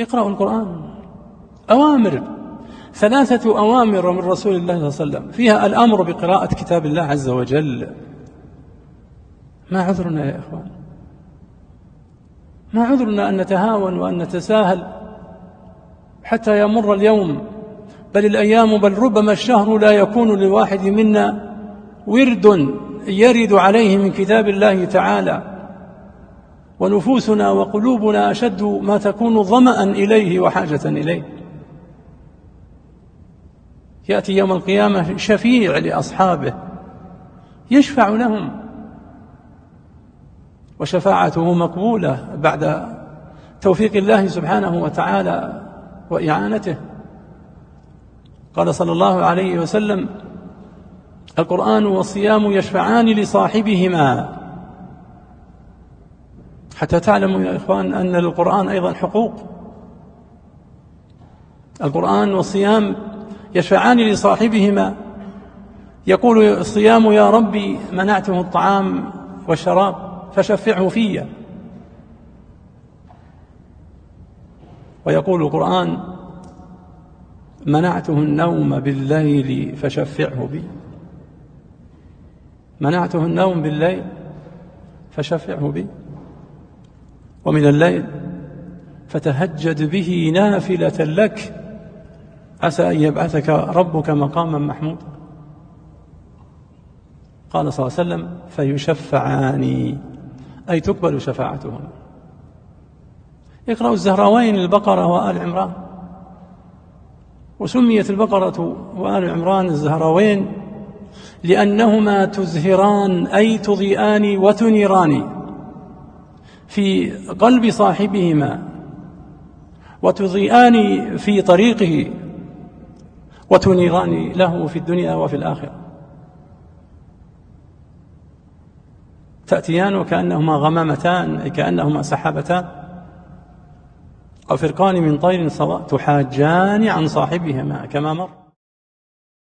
اقرأوا القرآن. أوامر، 3 أوامر من رسول الله صلى الله عليه وسلم، فيها الأمر بقراءة كتاب الله عز وجل. ما عذرنا يا إخوان؟ ما عذرنا أن نتهاون وأن نتساهل حتى يمر اليوم، بل الأيام، بل ربما الشهر لا يكون لواحد منا ورد يرد عليه من كتاب الله تعالى، ونفوسنا وقلوبنا أشد ما تكون ظمأ إليه وحاجة إليه. يأتي يوم القيامة شفيع لأصحابه يشفع لهم، وشفاعته مقبولة بعد توفيق الله سبحانه وتعالى وإعانته. قال صلى الله عليه وسلم: القرآن والصيام يشفعان لصاحبهما. حتى تعلموا يا إخوان أن للقرآن أيضا حقوق. القرآن والصيام يشفعان لصاحبهما. يقول الصيام: يا ربي منعته الطعام والشراب فشفعه في. ويقول القرآن: منعته النوم بالليل فشفعه بي. منعته النوم بالليل فشفعه بي. ومن الليل فتهجد به نافلة لك عسى أن يبعثك ربك مقاما محمودا. قال صلى الله عليه وسلم: فيشفعان، أي تقبل شفاعتهما. اقرأوا الزهراوين، البقرة وآل عمران. وسميت البقرة وآل عمران الزهراوين لأنهما تزهران، أي تضيئان وتنيران في قلب صاحبهما، وتضيئان في طريقه، وتنيران له في الدنيا وفي الآخرة. تأتيان وكأنهما غمامتان، أي كأنهما سحابتان، أو فرقان من طير سواء، تحاجان عن صاحبهما كما مر.